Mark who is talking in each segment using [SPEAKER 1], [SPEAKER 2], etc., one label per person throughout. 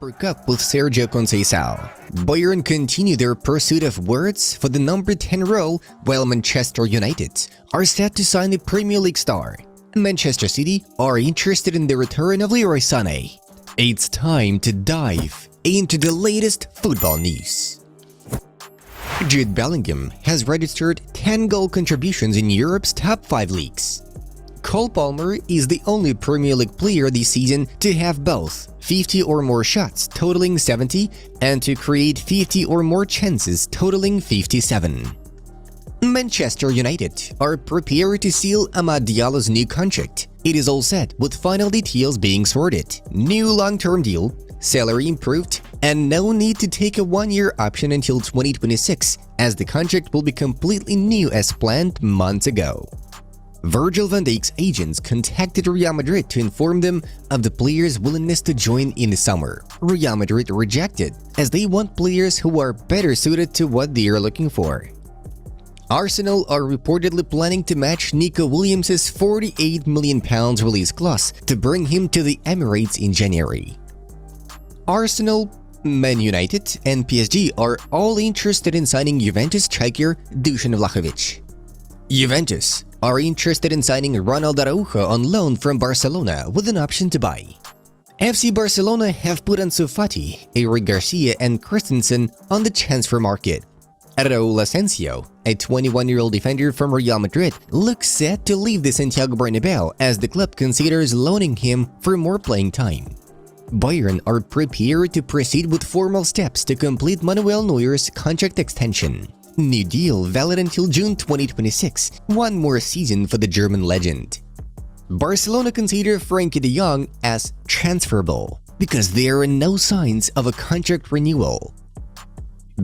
[SPEAKER 1] Super Cup with Sergio Conceição. Bayern continue their pursuit of words for the number 10 role, while Manchester United are set to sign a Premier League star. Manchester City are interested in the return of Leroy Sané. It's time to dive into the latest football news. Jude Bellingham has registered 10 goal contributions in Europe's top 5 leagues. Cole Palmer is the only Premier League player this season to have both 50 or more shots totaling 70 and to create 50 or more chances totaling 57. Manchester United are prepared to seal Amad Diallo's new contract. It is all set with final details being sorted. New long-term deal, salary improved, and no need to take a one-year option until 2026, as the contract will be completely new as planned months ago. Virgil van Dijk's agents contacted Real Madrid to inform them of the player's willingness to join in the summer. Real Madrid rejected, as they want players who are better suited to what they are looking for. Arsenal are reportedly planning to match Nico Williams' £48 million release clause to bring him to the Emirates in January. Arsenal, Man United, and PSG are all interested in signing Juventus striker Dusan Vlahovic. Juventus are interested in signing Ronald Araujo on loan from Barcelona with an option to buy. FC Barcelona have put Ansu Fati, Eric Garcia, and Christensen on the transfer market. Raúl Asensio, a 21-year-old defender from Real Madrid, looks set to leave the Santiago Bernabéu as the club considers loaning him for more playing time. Bayern are prepared to proceed with formal steps to complete Manuel Neuer's contract extension. New deal valid until June 2026, one more season for the German legend. Barcelona consider Frenkie de Jong as transferable because there are no signs of a contract renewal.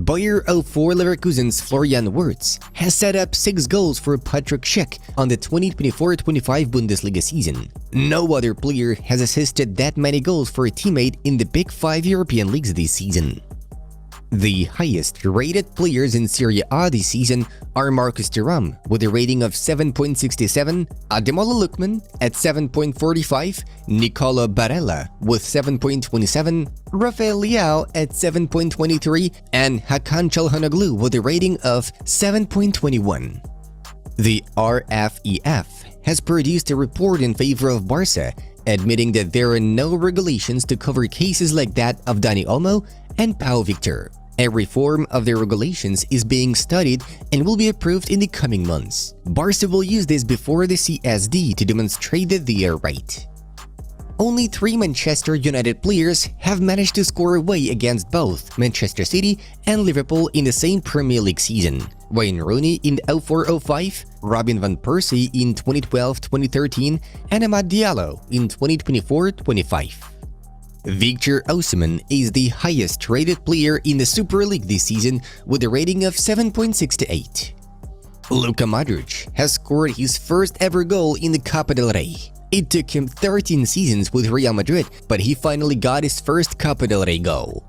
[SPEAKER 1] Bayer 04 Leverkusen's Florian Wirtz has set up 6 goals for Patrick Schick on the 2024-25 Bundesliga season. No other player has assisted that many goals for a teammate in the Big 5 European leagues this season. The highest-rated players in Serie A this season are Marcus Thuram with a rating of 7.67, Ademola Lookman at 7.45, Nicola Barella with 7.27, Rafael Leao at 7.23, and Hakan Çalhanoğlu with a rating of 7.21. The RFEF has produced a report in favor of Barca, admitting that there are no regulations to cover cases like that of Dani Olmo and Pau Victor. A reform of their regulations is being studied and will be approved in the coming months. Barca will use this before the CSD to demonstrate that they are right. Only 3 Manchester United players have managed to score away against both Manchester City and Liverpool in the same Premier League season: Wayne Rooney in 04-05, Robin van Persie in 2012-2013, and Amad Diallo in 2024-25. Victor Osimhen is the highest-rated player in the Super League this season with a rating of 7.68. Luka Modric has scored his first-ever goal in the Copa del Rey. It took him 13 seasons with Real Madrid, but he finally got his first Copa del Rey goal.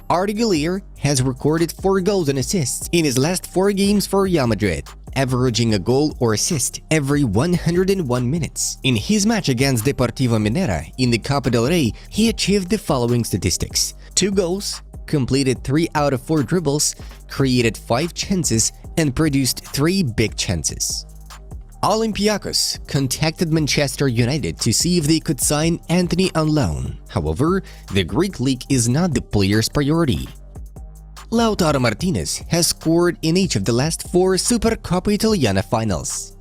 [SPEAKER 1] Arda Güler has recorded 4 goals and assists in his last 4 games for Real Madrid, averaging a goal or assist every 101 minutes. In his match against Deportivo Minera in the Copa del Rey, he achieved the following statistics: 2 goals, completed 3 out of 4 dribbles, created 5 chances, and produced 3 big chances. Olympiacos contacted Manchester United to see if they could sign Antony on loan. However, the Greek league is not the player's priority. Lautaro Martinez has scored in each of the last 4 Supercoppa Italiana finals.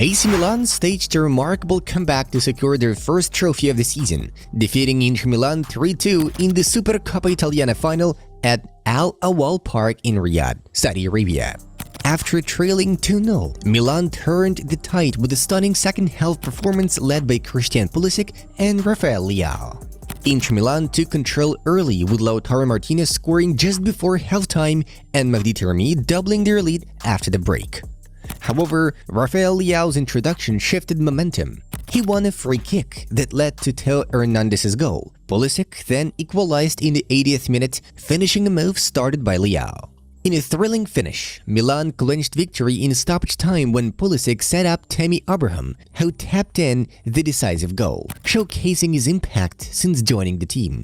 [SPEAKER 1] AC Milan staged a remarkable comeback to secure their first trophy of the season, defeating Inter Milan 3-2 in the Supercoppa Italiana final at Al Awal Park in Riyadh, Saudi Arabia. After trailing 2-0, Milan turned the tide with a stunning second-half performance led by Christian Pulisic and Rafael Leao. Inter Milan took control early with Lautaro Martinez scoring just before halftime and Mehdi Taremi doubling their lead after the break. However, Rafael Leao's introduction shifted momentum. He won a free kick that led to Theo Hernandez's goal. Pulisic then equalized in the 80th minute, finishing a move started by Leao. In a thrilling finish, Milan clinched victory in stoppage time when Pulisic set up Tammy Abraham, who tapped in the decisive goal, showcasing his impact since joining the team.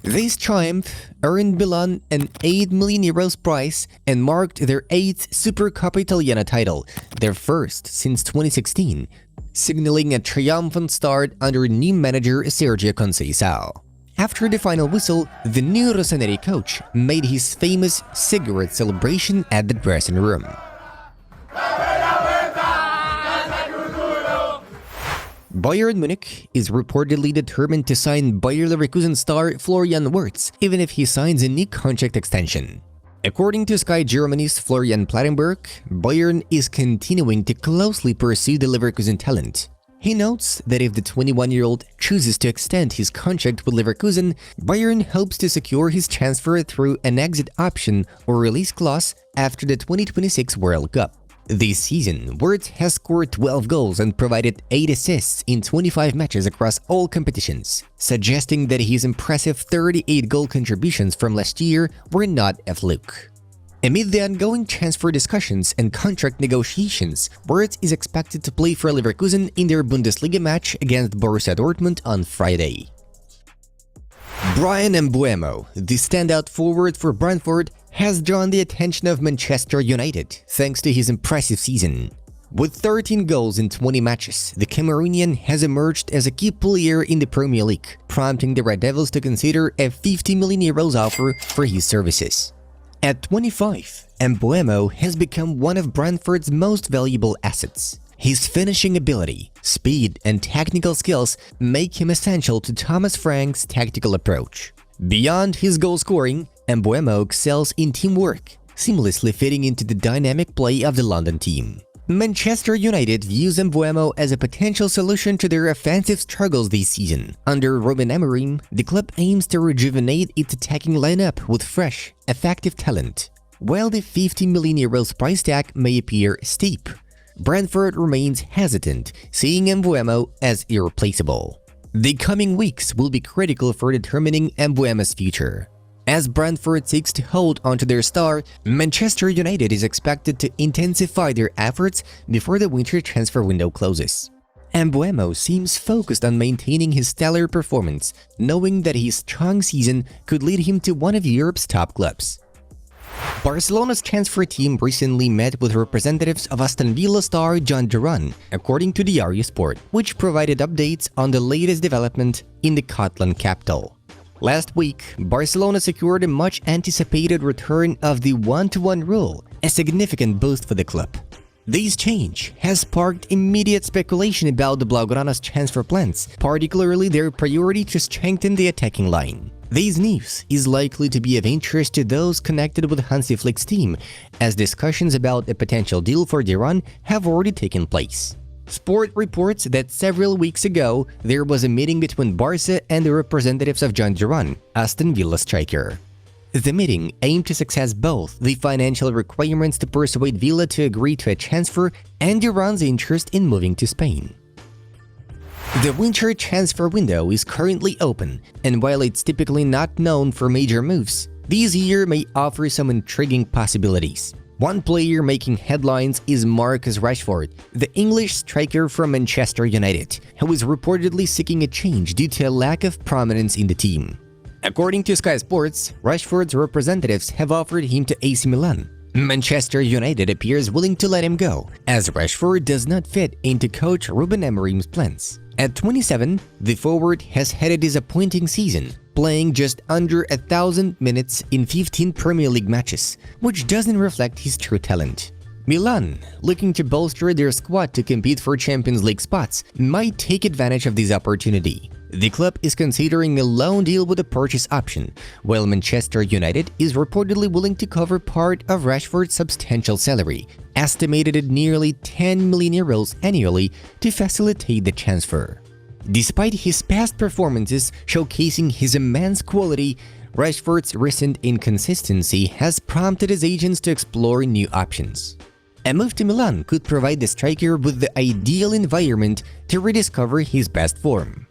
[SPEAKER 1] This triumph earned Milan an €8 million prize and marked their 8th Supercoppa Italiana title, their first since 2016, signaling a triumphant start under new manager Sergio Conceição. After the final whistle, the new Rossoneri coach made his famous cigarette celebration at the dressing room. Bayern Munich is reportedly determined to sign Bayer Leverkusen star Florian Wirtz, even if he signs a new contract extension. According to Sky Germany's Florian Plettenberg, Bayern is continuing to closely pursue the Leverkusen talent. He notes that if the 21-year-old chooses to extend his contract with Leverkusen, Bayern hopes to secure his transfer through an exit option or release clause after the 2026 World Cup. This season, Wirtz has scored 12 goals and provided 8 assists in 25 matches across all competitions, suggesting that his impressive 38 goal contributions from last year were not a fluke. Amid the ongoing transfer discussions and contract negotiations, Wirtz is expected to play for Leverkusen in their Bundesliga match against Borussia Dortmund on Friday. Bryan Mbeumo, the standout forward for Brentford, has drawn the attention of Manchester United thanks to his impressive season. With 13 goals in 20 matches, the Cameroonian has emerged as a key player in the Premier League, prompting the Red Devils to consider a €50 million offer for his services. At 25, Mbeumo has become one of Brentford's most valuable assets. His finishing ability, speed, and technical skills make him essential to Thomas Frank's tactical approach. Beyond his goal scoring, Mbeumo excels in teamwork, seamlessly fitting into the dynamic play of the London team. Manchester United views Mbeumo as a potential solution to their offensive struggles this season. Under Ruben Amorim, the club aims to rejuvenate its attacking lineup with fresh, effective talent. While the €50 million price tag may appear steep, Brentford remains hesitant, seeing Mbeumo as irreplaceable. The coming weeks will be critical for determining Mbeumo's future. As Brentford seeks to hold onto their star, Manchester United is expected to intensify their efforts before the winter transfer window closes. Mbeumo seems focused on maintaining his stellar performance, knowing that his strong season could lead him to one of Europe's top clubs. Barcelona's transfer team recently met with representatives of Aston Villa star John Duran, according to Diario Sport, which provided updates on the latest development in the Catalan capital. Last week, Barcelona secured a much-anticipated return of the 1-to-1 rule, a significant boost for the club. This change has sparked immediate speculation about the Blaugrana's transfer plans, particularly their priority to strengthen the attacking line. This news is likely to be of interest to those connected with Hansi Flick's team, as discussions about a potential deal for Duran have already taken place. Sport reports that several weeks ago, there was a meeting between Barca and the representatives of John Duran, Aston Villa striker. The meeting aimed to success both the financial requirements to persuade Villa to agree to a transfer and Duran's interest in moving to Spain. The winter transfer window is currently open, and while it's typically not known for major moves, this year may offer some intriguing possibilities. One player making headlines is Marcus Rashford, the English striker from Manchester United, who is reportedly seeking a change due to a lack of prominence in the team. According to Sky Sports, Rashford's representatives have offered him to AC Milan. Manchester United appears willing to let him go, as Rashford does not fit into coach Ruben Amorim's plans. At 27, the forward has had a disappointing season, playing just under 1,000 minutes in 15 Premier League matches, which doesn't reflect his true talent. Milan, looking to bolster their squad to compete for Champions League spots, might take advantage of this opportunity. The club is considering a loan deal with a purchase option, while Manchester United is reportedly willing to cover part of Rashford's substantial salary, estimated at nearly €10 million annually, to facilitate the transfer. Despite his past performances showcasing his immense quality, Rashford's recent inconsistency has prompted his agents to explore new options. A move to Milan could provide the striker with the ideal environment to rediscover his best form.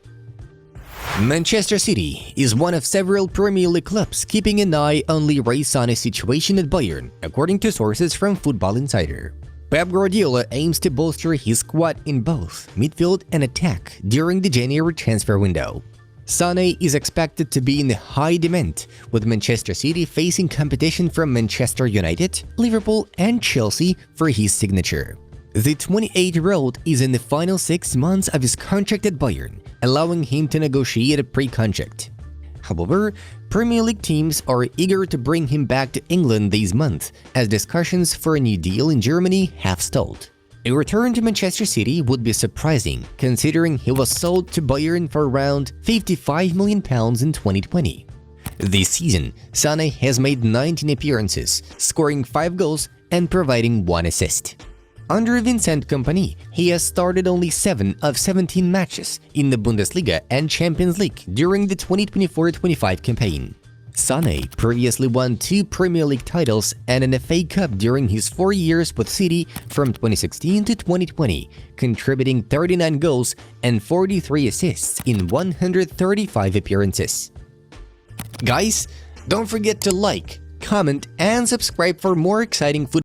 [SPEAKER 1] Manchester City is one of several Premier League clubs keeping an eye on Leroy Sané's situation at Bayern, according to sources from Football Insider. Pep Guardiola aims to bolster his squad in both midfield and attack during the January transfer window. Sané is expected to be in high demand, with Manchester City facing competition from Manchester United, Liverpool and Chelsea for his signature. The 28-year-old is in the final 6 months of his contract at Bayern, allowing him to negotiate a pre-contract. However, Premier League teams are eager to bring him back to England this month, as discussions for a new deal in Germany have stalled. A return to Manchester City would be surprising, considering he was sold to Bayern for around £55 million in 2020. This season, Sané has made 19 appearances, scoring 5 goals and providing 1 assist. Under Vincent Kompany, he has started only 7 of 17 matches in the Bundesliga and Champions League during the 2024-25 campaign. Sané previously won 2 Premier League titles and an FA Cup during his 4 years with City from 2016 to 2020, contributing 39 goals and 43 assists in 135 appearances. Guys, don't forget to like, comment, and subscribe for more exciting football.